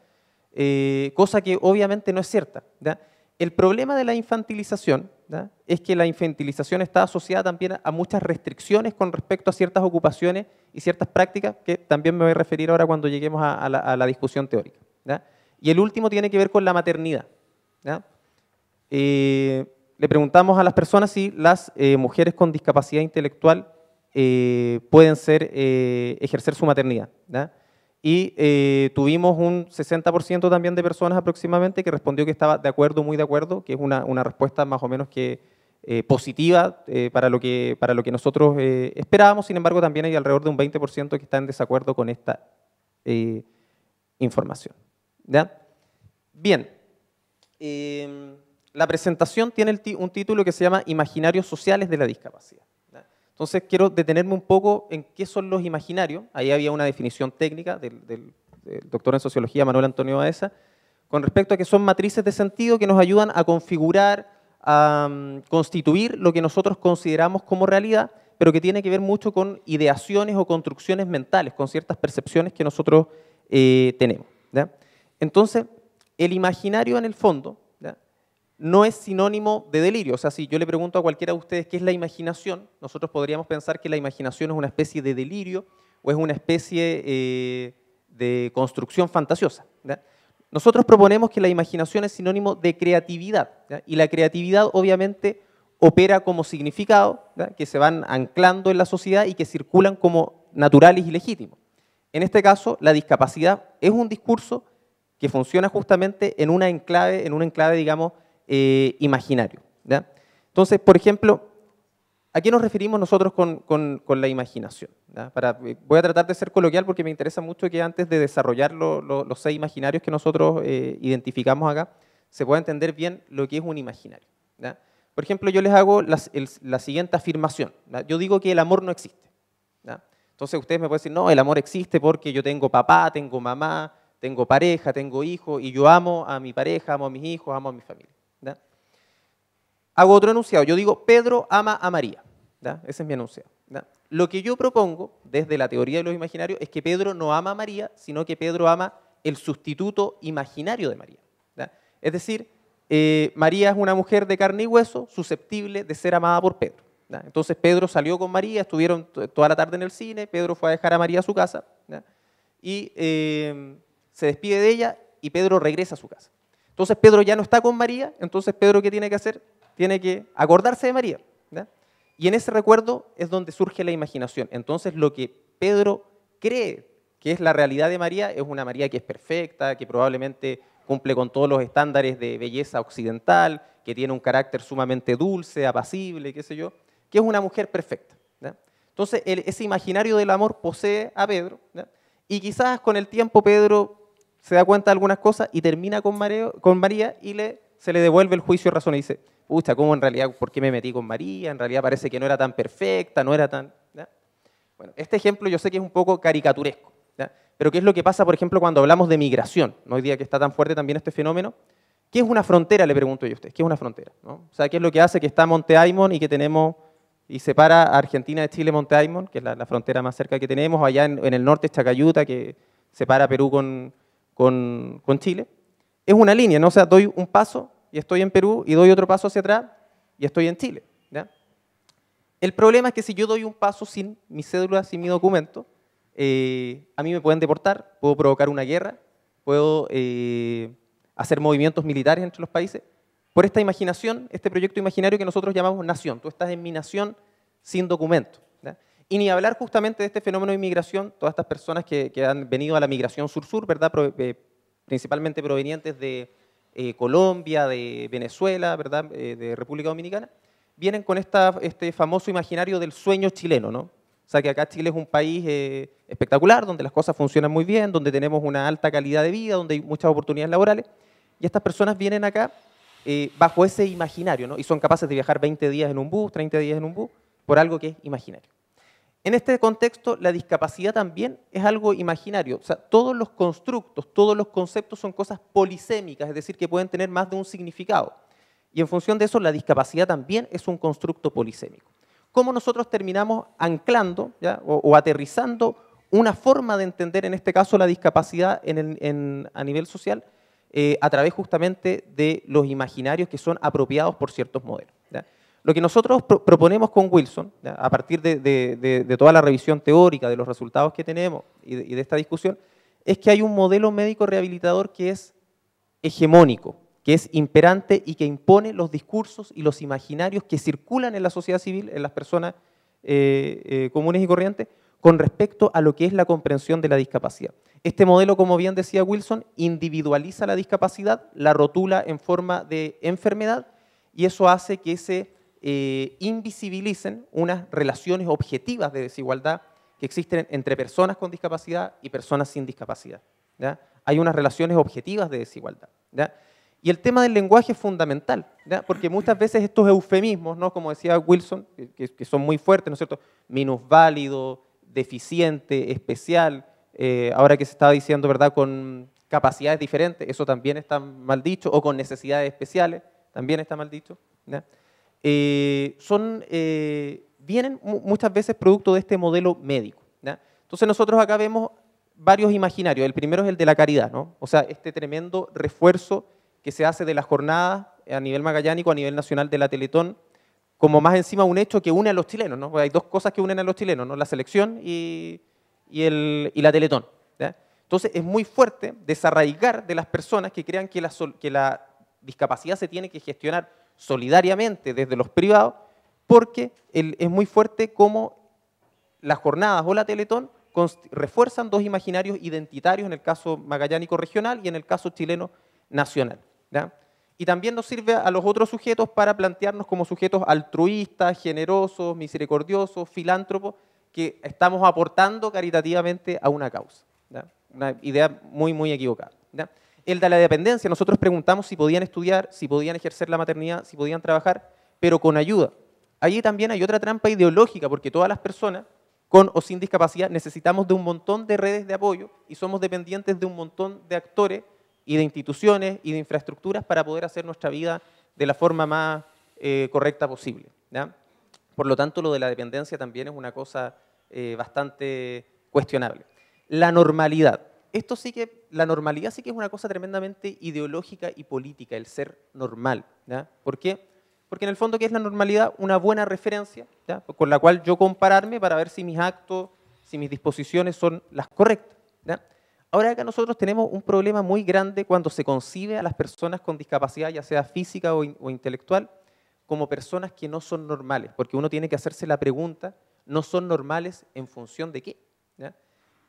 Cosa que obviamente no es cierta, ¿ya? El problema de la infantilización, ¿ya? Es que la infantilización está asociada también a muchas restricciones con respecto a ciertas ocupaciones y ciertas prácticas, que también me voy a referir ahora cuando lleguemos a la discusión teórica, ¿ya? Y el último tiene que ver con la maternidad, ¿ya? Le preguntamos a las personas si las mujeres con discapacidad intelectual pueden ejercer su maternidad, ¿ya? Y tuvimos un 60% también de personas aproximadamente que respondió que estaba de acuerdo, muy de acuerdo, que es una respuesta más o menos que positiva para lo que nosotros esperábamos. Sin embargo, también hay alrededor de un 20% que está en desacuerdo con esta información. ¿Ya? Bien. La presentación tiene un título que se llama Imaginarios sociales de la discapacidad. ¿Ya? Entonces, quiero detenerme un poco en qué son los imaginarios. Ahí había una definición técnica del doctor en sociología Manuel Antonio Baeza, con respecto a que son matrices de sentido que nos ayudan a configurar, a constituir lo que nosotros consideramos como realidad, pero que tiene que ver mucho con ideaciones o construcciones mentales, con ciertas percepciones que nosotros tenemos. ¿Ya? Entonces, el imaginario en el fondo, ¿ya?, no es sinónimo de delirio. O sea, si yo le pregunto a cualquiera de ustedes qué es la imaginación, nosotros podríamos pensar que la imaginación es una especie de delirio o es una especie de construcción fantasiosa. ¿Ya? Nosotros proponemos que la imaginación es sinónimo de creatividad, ¿ya? Y la creatividad obviamente opera como significado, ¿ya?, que se van anclando en la sociedad y que circulan como naturales y legítimos. En este caso, la discapacidad es un discurso que funciona justamente en un enclave, digamos, imaginario. ¿Ya? Entonces, por ejemplo, ¿a qué nos referimos nosotros con la imaginación? ¿Ya? Voy a tratar de ser coloquial porque me interesa mucho que antes de desarrollar los 6 imaginarios que nosotros identificamos acá, se pueda entender bien lo que es un imaginario. ¿Ya? Por ejemplo, yo les hago la siguiente afirmación. ¿Ya? Yo digo que el amor no existe. ¿Ya? Entonces ustedes me pueden decir, no, el amor existe porque yo tengo papá, tengo mamá, tengo pareja, tengo hijos, y yo amo a mi pareja, amo a mis hijos, amo a mi familia. ¿Ya? Hago otro enunciado. Yo digo, Pedro ama a María. ¿Ya? Ese es mi enunciado. ¿Ya? Lo que yo propongo, desde la teoría de los imaginarios, es que Pedro no ama a María, sino que Pedro ama el sustituto imaginario de María. ¿Ya? Es decir, María es una mujer de carne y hueso, susceptible de ser amada por Pedro. ¿Ya? Entonces Pedro salió con María, estuvieron toda la tarde en el cine, Pedro fue a dejar a María a su casa, ¿ya?, y se despide de ella y Pedro regresa a su casa. Entonces Pedro ya no está con María, entonces Pedro, ¿qué tiene que hacer? Tiene que acordarse de María. ¿Ya? Y en ese recuerdo es donde surge la imaginación. Entonces lo que Pedro cree que es la realidad de María es una María que es perfecta, que probablemente cumple con todos los estándares de belleza occidental, que tiene un carácter sumamente dulce, apacible, qué sé yo, que es una mujer perfecta. ¿Ya? Entonces ese imaginario del amor posee a Pedro, ¿ya?, y quizás con el tiempo Pedro se da cuenta de algunas cosas y termina con María y se le devuelve el juicio de razón y dice, pucha, ¿cómo en realidad, por qué me metí con María? En realidad parece que no era tan perfecta, no era tan... ¿Ya? Bueno, este ejemplo yo sé que es un poco caricaturesco, ¿ya?, pero ¿qué es lo que pasa, por ejemplo, cuando hablamos de migración? ¿No? Hoy día que está tan fuerte también este fenómeno. ¿Qué es una frontera? Le pregunto yo a ustedes. ¿Qué es una frontera? ¿No? O sea, ¿qué es lo que hace que está Monte Aymon y que tenemos... y separa a Argentina de Chile Monte Aymon, que es la frontera más cerca que tenemos, o allá en el norte Chacayuta, que separa Perú con Chile? Es una línea, ¿no? O sea, doy un paso y estoy en Perú, y doy otro paso hacia atrás y estoy en Chile. ¿Ya? El problema es que si yo doy un paso sin mi cédula, sin mi documento, a mí me pueden deportar, puedo provocar una guerra, puedo hacer movimientos militares entre los países, por esta imaginación, este proyecto imaginario que nosotros llamamos nación. Tú estás en mi nación sin documento. ¿Ya? Y ni hablar justamente de este fenómeno de inmigración, todas estas personas que han venido a la migración sur-sur, ¿verdad?, principalmente provenientes de Colombia, de Venezuela, ¿verdad?, de República Dominicana, vienen con este famoso imaginario del sueño chileno, ¿no? O sea, que acá Chile es un país espectacular, donde las cosas funcionan muy bien, donde tenemos una alta calidad de vida, donde hay muchas oportunidades laborales, y estas personas vienen acá bajo ese imaginario, ¿no? Y son capaces de viajar 20 días en un bus, 30 días en un bus, por algo que es imaginario. En este contexto, la discapacidad también es algo imaginario. O sea, todos los constructos, todos los conceptos son cosas polisémicas, es decir, que pueden tener más de un significado. Y en función de eso, la discapacidad también es un constructo polisémico. ¿Cómo nosotros terminamos anclando, ¿ya?, o aterrizando una forma de entender, en este caso, la discapacidad a nivel social? A través justamente de los imaginarios que son apropiados por ciertos modelos. ¿Ya? Lo que nosotros proponemos con Wilson, ¿ya?, a partir de toda la revisión teórica, de los resultados que tenemos y de esta discusión, es que hay un modelo médico rehabilitador que es hegemónico, que es imperante y que impone los discursos y los imaginarios que circulan en la sociedad civil, en las personas comunes y corrientes, con respecto a lo que es la comprensión de la discapacidad. Este modelo, como bien decía Wilson, individualiza la discapacidad, la rotula en forma de enfermedad, y eso hace que ese invisibilicen unas relaciones objetivas de desigualdad que existen entre personas con discapacidad y personas sin discapacidad, ¿ya? Hay unas relaciones objetivas de desigualdad, ¿ya? Y el tema del lenguaje es fundamental, ¿ya? Porque muchas veces estos eufemismos, ¿no? Como decía Wilson, que son muy fuertes, ¿no es cierto? Minusválido, deficiente, especial, ahora que se estaba diciendo, ¿verdad?, con capacidades diferentes, eso también está mal dicho, o con necesidades especiales, también está mal dicho, ¿ya? Vienen muchas veces producto de este modelo médico, ¿ya? Entonces nosotros acá vemos varios imaginarios. El primero es el de la caridad, ¿no? O sea, este tremendo refuerzo que se hace de la jornada a nivel magallánico, a nivel nacional de la Teletón, como más encima un hecho que une a los chilenos, ¿no? Hay dos cosas que unen a los chilenos, ¿no? La selección y la Teletón, ¿ya? Entonces es muy fuerte desarraigar de las personas que crean que la discapacidad se tiene que gestionar solidariamente desde los privados, porque es muy fuerte como las jornadas o la Teletón refuerzan dos imaginarios identitarios, en el caso magallánico regional y en el caso chileno nacional, ¿ya? Y también nos sirve a los otros sujetos para plantearnos como sujetos altruistas, generosos, misericordiosos, filántropos, que estamos aportando caritativamente a una causa, ¿ya? Una idea muy, muy equivocada, ¿ya? El de la dependencia, nosotros preguntamos si podían estudiar, si podían ejercer la maternidad, si podían trabajar, pero con ayuda. Allí también hay otra trampa ideológica, porque todas las personas con o sin discapacidad necesitamos de un montón de redes de apoyo y somos dependientes de un montón de actores y de instituciones y de infraestructuras para poder hacer nuestra vida de la forma más correcta posible, ¿ya? Por lo tanto, lo de la dependencia también es una cosa bastante cuestionable. La normalidad. La normalidad sí que es una cosa tremendamente ideológica y política, el ser normal, ¿ya? ¿Por qué? Porque en el fondo, ¿qué es la normalidad? Una buena referencia, ¿ya?, con la cual yo compararme para ver si mis actos, si mis disposiciones son las correctas, ¿ya? Ahora acá nosotros tenemos un problema muy grande cuando se concibe a las personas con discapacidad, ya sea física o intelectual, como personas que no son normales, porque uno tiene que hacerse la pregunta, ¿no son normales en función de qué?, ¿ya?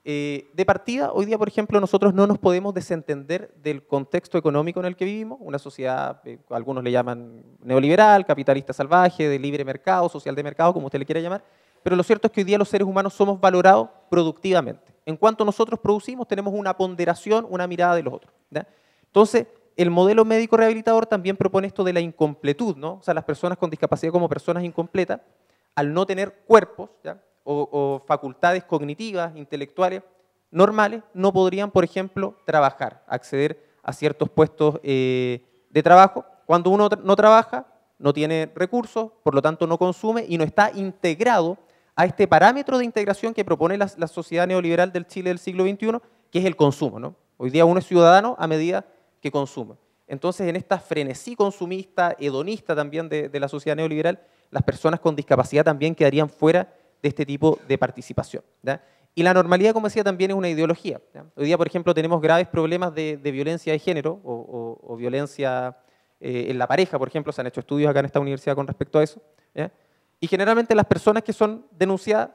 De partida, hoy día, por ejemplo, nosotros no nos podemos desentender del contexto económico en el que vivimos, una sociedad, algunos le llaman neoliberal, capitalista salvaje, de libre mercado, social de mercado, como usted le quiera llamar, pero lo cierto es que hoy día los seres humanos somos valorados productivamente. En cuanto nosotros producimos, tenemos una ponderación, una mirada de los otros, ¿ya? Entonces, el modelo médico rehabilitador también propone esto de la incompletud, ¿no? O sea, las personas con discapacidad como personas incompletas, al no tener cuerpos, ¿ya?, o facultades cognitivas, intelectuales, normales, no podrían, por ejemplo, trabajar, acceder a ciertos puestos de trabajo. Cuando uno no trabaja, no tiene recursos, por lo tanto no consume y no está integrado a este parámetro de integración que propone la sociedad neoliberal del Chile del siglo XXI, que es el consumo, ¿no? Hoy día uno es ciudadano a medida que consume. Entonces, en esta frenesí consumista, hedonista también de la sociedad neoliberal, las personas con discapacidad también quedarían fuera de este tipo de participación, ¿ya? Y la normalidad, como decía, también es una ideología, ¿ya? Hoy día, por ejemplo, tenemos graves problemas de violencia de género o violencia en la pareja, por ejemplo. Se han hecho estudios acá en esta universidad con respecto a eso, ¿ya? Y generalmente las personas que son denunciadas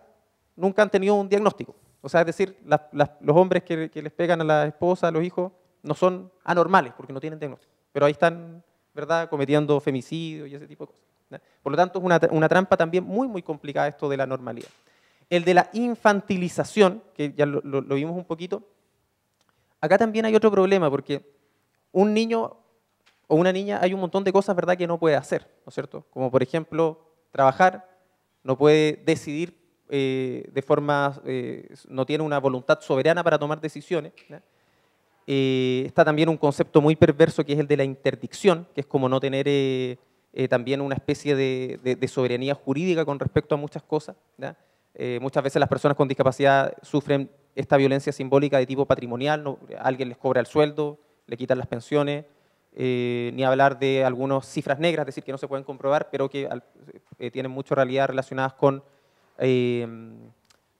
nunca han tenido un diagnóstico. O sea, es decir, los hombres que les pegan a la esposa, a los hijos, no son anormales porque no tienen diagnóstico. Pero ahí están, ¿verdad?, cometiendo femicidio y ese tipo de cosas, ¿ya? Por lo tanto, es una trampa también muy, muy complicada esto de la normalidad. El de la infantilización, que ya lo vimos un poquito, acá también hay otro problema, porque un niño o una niña hay un montón de cosas, ¿verdad?, que no puede hacer, ¿no es cierto? Como por ejemplo, trabajar, no puede decidir de forma, no tiene una voluntad soberana para tomar decisiones, ¿ya? Está también un concepto muy perverso que es el de la interdicción, que es como no tener también una especie de soberanía jurídica con respecto a muchas cosas, ¿ya? Muchas veces las personas con discapacidad sufren esta violencia simbólica de tipo patrimonial, ¿no? Alguien les cobra el sueldo, le quitan las pensiones, ni hablar de algunas cifras negras, es decir, que no se pueden comprobar, pero que tienen mucha realidad relacionadas con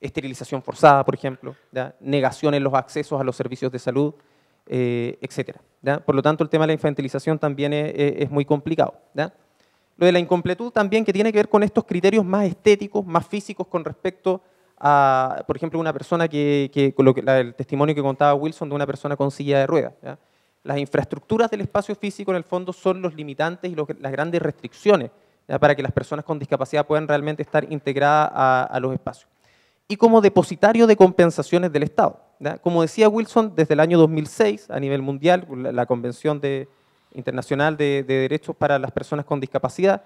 esterilización forzada, por ejemplo, ¿ya?, negación en los accesos a los servicios de salud, etcétera, ¿ya? Por lo tanto, el tema de la infantilización también es muy complicado, ¿ya? Lo de la incompletud también, que tiene que ver con estos criterios más estéticos, más físicos con respecto a, por ejemplo, una persona el testimonio que contaba Wilson de una persona con silla de ruedas, ¿ya? Las infraestructuras del espacio físico, en el fondo, son los limitantes y las grandes restricciones, ¿ya? Para que las personas con discapacidad puedan realmente estar integradas a los espacios. Y como depositario de compensaciones del Estado, ¿ya? Como decía Wilson, desde el año 2006, a nivel mundial, la Convención Internacional de Derechos para las Personas con Discapacidad,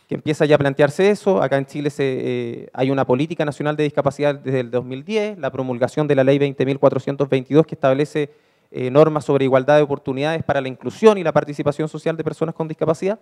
que empieza ya a plantearse eso. Acá en Chile hay una política nacional de discapacidad desde el 2010, la promulgación de la ley 20.422 que establece normas sobre igualdad de oportunidades para la inclusión y la participación social de personas con discapacidad.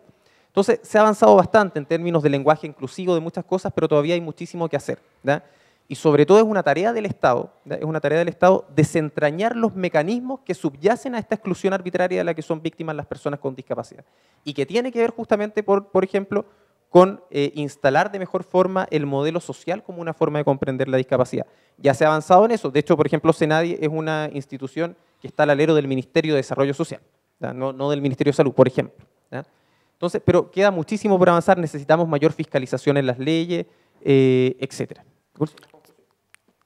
Entonces, se ha avanzado bastante en términos de lenguaje inclusivo, de muchas cosas, pero todavía hay muchísimo que hacer, ¿ya? Y sobre todo es una tarea del Estado, ¿ya? Es una tarea del Estado desentrañar los mecanismos que subyacen a esta exclusión arbitraria de la que son víctimas las personas con discapacidad. Y que tiene que ver justamente, por ejemplo, con instalar de mejor forma el modelo social como una forma de comprender la discapacidad. Ya se ha avanzado en eso. De hecho, por ejemplo, CENADI es una institución que está al alero del Ministerio de Desarrollo Social, ¿ya? No del Ministerio de Salud, por ejemplo, ¿ya? Entonces, pero queda muchísimo por avanzar. Necesitamos mayor fiscalización en las leyes, etcétera.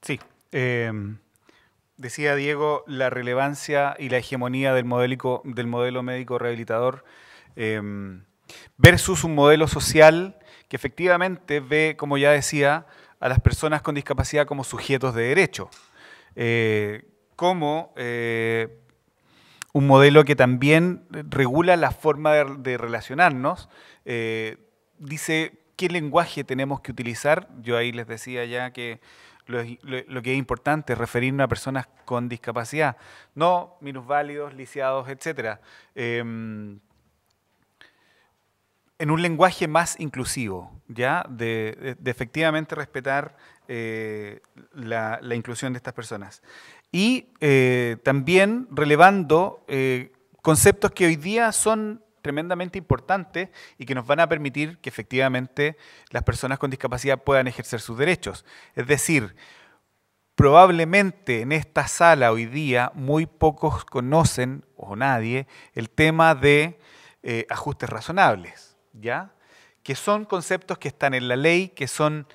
Sí. Decía Diego la relevancia y la hegemonía del modelo médico rehabilitador versus un modelo social que efectivamente ve, como ya decía, a las personas con discapacidad como sujetos de derecho, como un modelo que también regula la forma de relacionarnos, dice qué lenguaje tenemos que utilizar. Yo ahí les decía ya que lo que es importante es referirnos a personas con discapacidad, no minusválidos, lisiados, etc. En un lenguaje más inclusivo, ¿ya? De efectivamente respetar la inclusión de estas personas. Y también relevando conceptos que hoy día son tremendamente importantes y que nos van a permitir que efectivamente las personas con discapacidad puedan ejercer sus derechos. Es decir, probablemente en esta sala hoy día muy pocos conocen, o nadie, el tema de ajustes razonables, ¿ya? Que son conceptos que están en la ley, que son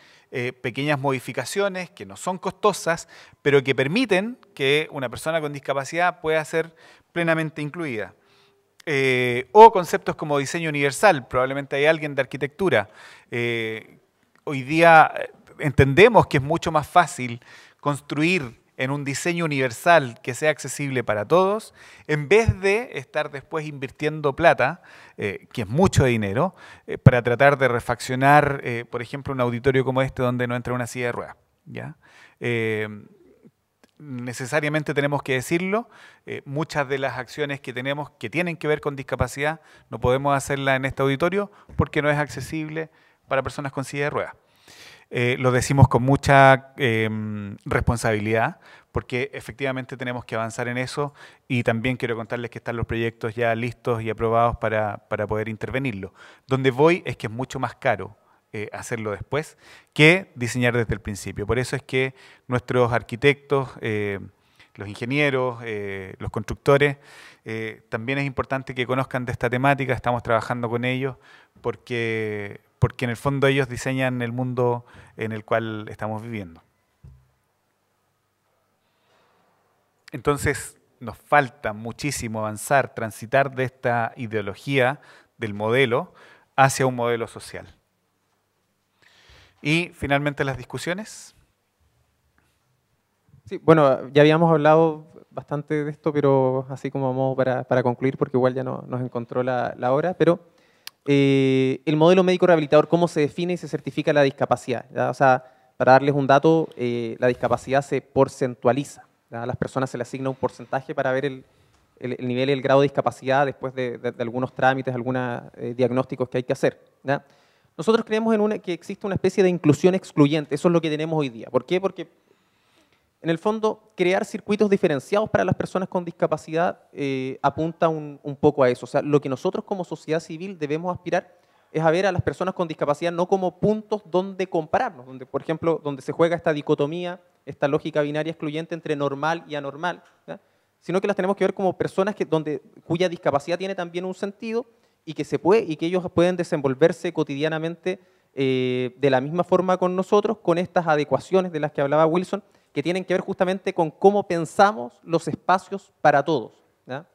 pequeñas modificaciones, que no son costosas, pero que permiten que una persona con discapacidad pueda ser plenamente incluida. O conceptos como diseño universal, probablemente hay alguien de arquitectura. Hoy día entendemos que es mucho más fácil construir en un diseño universal que sea accesible para todos, en vez de estar después invirtiendo plata, que es mucho dinero, para tratar de refaccionar, por ejemplo, un auditorio como este donde no entra una silla de ruedas, ¿ya? Necesariamente tenemos que decirlo, muchas de las acciones que tenemos que tienen que ver con discapacidad no podemos hacerlas en este auditorio porque no es accesible para personas con silla de ruedas. Lo decimos con mucha responsabilidad porque efectivamente tenemos que avanzar en eso y también quiero contarles que están los proyectos ya listos y aprobados para poder intervenirlo. Donde voy es que es mucho más caro hacerlo después que diseñar desde el principio. Por eso es que nuestros arquitectos, los ingenieros, los constructores, también es importante que conozcan de esta temática, estamos trabajando con ellos porque en el fondo ellos diseñan el mundo en el cual estamos viviendo. Entonces nos falta muchísimo avanzar, transitar de esta ideología del modelo hacia un modelo social. Y finalmente las discusiones. Sí, bueno, ya habíamos hablado bastante de esto, pero así como vamos para concluir, porque igual ya nos encontró la hora, pero el modelo médico rehabilitador, ¿cómo se define y se certifica la discapacidad? ¿Ya? O sea, para darles un dato, la discapacidad se porcentualiza, ¿ya? A las personas se le asigna un porcentaje para ver el nivel y el grado de discapacidad después de algunos trámites, algunos diagnósticos que hay que hacer, ¿ya? Nosotros creemos que existe una especie de inclusión excluyente, eso es lo que tenemos hoy día. ¿Por qué? Porque en el fondo, crear circuitos diferenciados para las personas con discapacidad apunta un poco a eso. O sea, lo que nosotros como sociedad civil debemos aspirar es a ver a las personas con discapacidad no como puntos donde compararnos, donde, por ejemplo, donde se juega esta dicotomía, esta lógica binaria excluyente entre normal y anormal, ¿ya? Sino que las tenemos que ver como personas cuya discapacidad tiene también un sentido y que ellos pueden desenvolverse cotidianamente de la misma forma con nosotros, con estas adecuaciones de las que hablaba Wilson, que tienen que ver justamente con cómo pensamos los espacios para todos, ¿ya?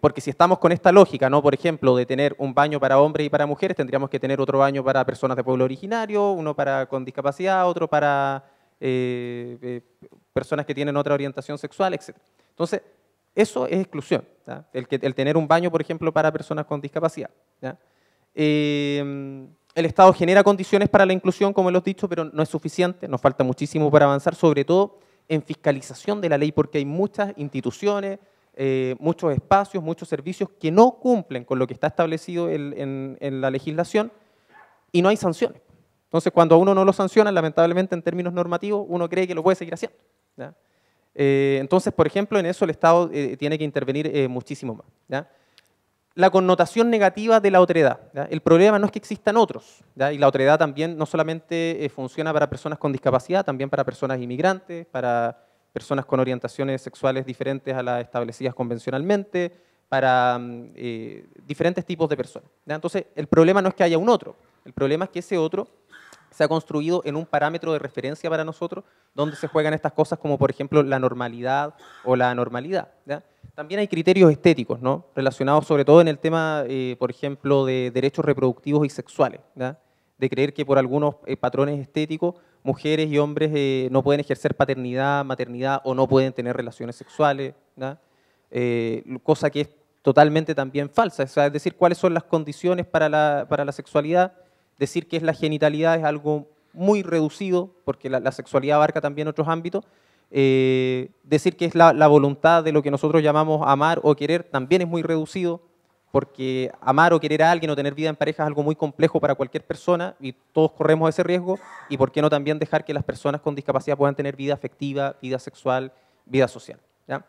Porque si estamos con esta lógica, ¿no? Por ejemplo, de tener un baño para hombres y para mujeres, tendríamos que tener otro baño para personas de pueblo originario, uno con discapacidad, otro para personas que tienen otra orientación sexual, etc. Entonces, eso es exclusión, ¿ya? El tener un baño, por ejemplo, para personas con discapacidad, ¿ya? El Estado genera condiciones para la inclusión, como hemos dicho, pero no es suficiente, nos falta muchísimo para avanzar, sobre todo en fiscalización de la ley, porque hay muchas instituciones, muchos espacios, muchos servicios que no cumplen con lo que está establecido en la legislación y no hay sanciones. Entonces, cuando a uno no lo sancionan, lamentablemente en términos normativos, uno cree que lo puede seguir haciendo, ¿ya? Entonces, por ejemplo, en eso el Estado tiene que intervenir muchísimo más, ¿ya? La connotación negativa de la otredad, ¿ya? El problema no es que existan otros, ¿ya? Y la otredad también no solamente funciona para personas con discapacidad, también para personas inmigrantes, para personas con orientaciones sexuales diferentes a las establecidas convencionalmente, para diferentes tipos de personas, ¿ya? Entonces, el problema no es que haya un otro, el problema es que ese otro se ha construido en un parámetro de referencia para nosotros, donde se juegan estas cosas como, por ejemplo, la normalidad o la anormalidad, ¿ya? También hay criterios estéticos, ¿no? Relacionados sobre todo en el tema, por ejemplo, de derechos reproductivos y sexuales, ¿ya? De creer que por algunos patrones estéticos mujeres y hombres no pueden ejercer paternidad, maternidad o no pueden tener relaciones sexuales, ¿ya? Cosa que es totalmente también falsa. O sea, es decir, cuáles son las condiciones para la sexualidad. Decir que es la genitalidad es algo muy reducido, porque la sexualidad abarca también otros ámbitos. Decir que es la voluntad de lo que nosotros llamamos amar o querer también es muy reducido, porque amar o querer a alguien o tener vida en pareja es algo muy complejo para cualquier persona y todos corremos ese riesgo, y por qué no también dejar que las personas con discapacidad puedan tener vida afectiva, vida sexual, vida social, ¿ya?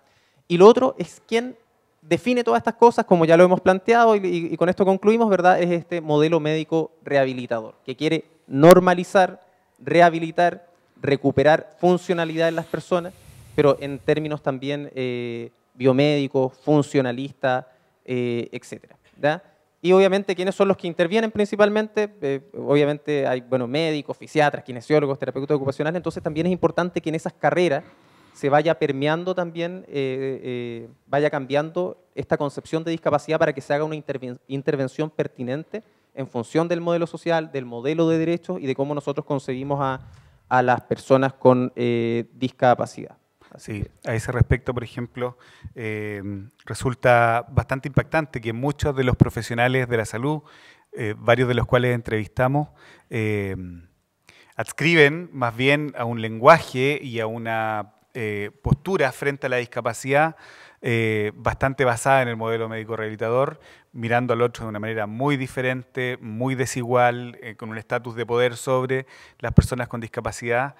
Y lo otro es quién define todas estas cosas, como ya lo hemos planteado, y con esto concluimos, ¿verdad? Es este modelo médico rehabilitador, que quiere normalizar, rehabilitar, recuperar funcionalidad en las personas, pero en términos también biomédicos, funcionalistas, etcétera, ¿ya? Y obviamente, ¿quiénes son los que intervienen principalmente? Obviamente hay, bueno, médicos, fisiatras, kinesiólogos, terapeutas ocupacionales. Entonces también es importante que en esas carreras se vaya permeando también, vaya cambiando esta concepción de discapacidad para que se haga una intervención pertinente en función del modelo social, del modelo de derechos y de cómo nosotros concebimos a las personas con discapacidad. Sí, a ese respecto, por ejemplo, resulta bastante impactante que muchos de los profesionales de la salud, varios de los cuales entrevistamos, adscriben más bien a un lenguaje y a una postura frente a la discapacidad bastante basada en el modelo médico rehabilitador, mirando al otro de una manera muy diferente, muy desigual, con un estatus de poder sobre las personas con discapacidad,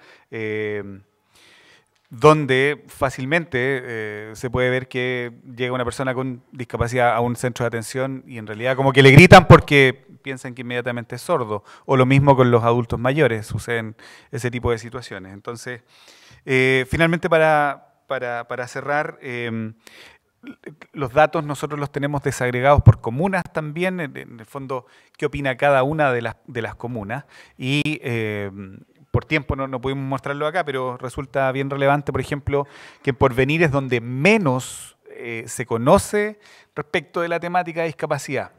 donde fácilmente se puede ver que llega una persona con discapacidad a un centro de atención y en realidad como que le gritan porque piensan que inmediatamente es sordo, o lo mismo con los adultos mayores, suceden ese tipo de situaciones. Entonces, finalmente para cerrar, los datos nosotros los tenemos desagregados por comunas también, en el fondo, qué opina cada una de las comunas, y por tiempo no pudimos mostrarlo acá, pero resulta bien relevante, por ejemplo, que en Porvenir es donde menos se conoce respecto de la temática de discapacidad.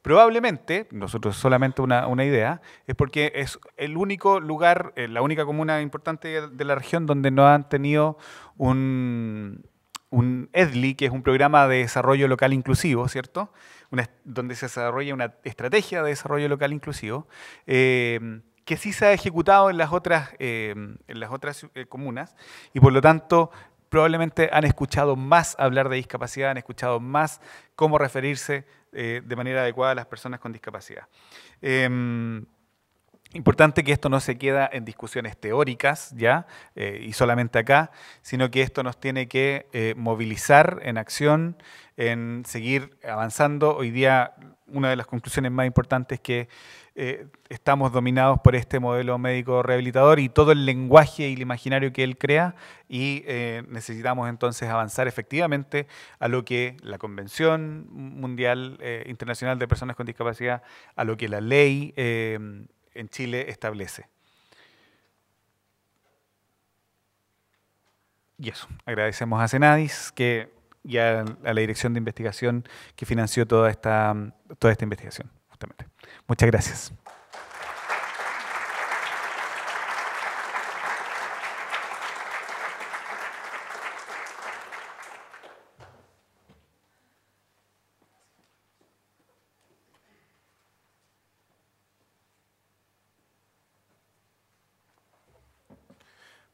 Probablemente, nosotros solamente una idea, es porque es el único lugar, la única comuna importante de la región donde no han tenido un EDLI, que es un programa de desarrollo local inclusivo, ¿cierto? Donde se desarrolla una estrategia de desarrollo local inclusivo, que sí se ha ejecutado en las otras comunas, y por lo tanto probablemente han escuchado más hablar de discapacidad, han escuchado más cómo referirse de manera adecuada a las personas con discapacidad. Importante que esto no se queda en discusiones teóricas ya y solamente acá, sino que esto nos tiene que movilizar en acción, en seguir avanzando. Hoy día una de las conclusiones más importantes es que estamos dominados por este modelo médico rehabilitador y todo el lenguaje y el imaginario que él crea, y necesitamos entonces avanzar efectivamente a lo que la Convención Mundial Internacional de Personas con Discapacidad, a lo que la ley en Chile establece. Y eso, agradecemos a Senadis que y a la dirección de investigación que financió toda esta investigación, justamente. Muchas gracias.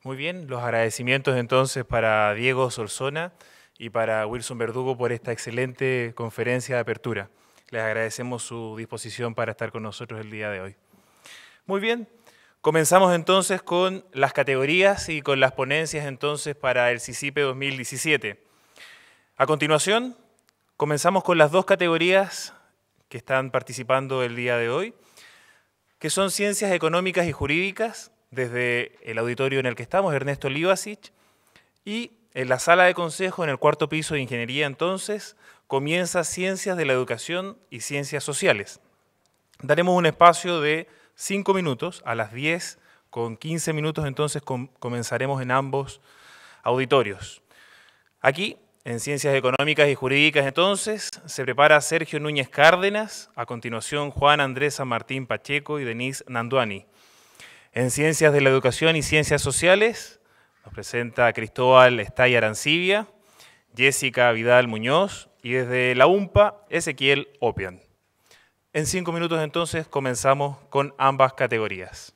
Muy bien, los agradecimientos entonces para Diego Solsona y para Wilson Verdugo por esta excelente conferencia de apertura. Les agradecemos su disposición para estar con nosotros el día de hoy. Muy bien, comenzamos entonces con las categorías y con las ponencias entonces para el CICIPE 2017. A continuación, comenzamos con las dos categorías que están participando el día de hoy, que son Ciencias Económicas y Jurídicas, desde el auditorio en el que estamos, Ernesto Livasic, y en la sala de consejo, en el cuarto piso de Ingeniería, entonces, comienza Ciencias de la Educación y Ciencias Sociales. Daremos un espacio de 5 minutos, a las 10, con 15 minutos, entonces comenzaremos en ambos auditorios. Aquí, en Ciencias Económicas y Jurídicas, entonces, se prepara Sergio Núñez Cárdenas, a continuación Juan Andrés San Martín Pacheco y Denise Nanduani. En Ciencias de la Educación y Ciencias Sociales nos presenta Cristóbal Estay Arancibia, Jessica Vidal Muñoz y desde la UMPA, Ezequiel Opian. En 5 minutos entonces comenzamos con ambas categorías.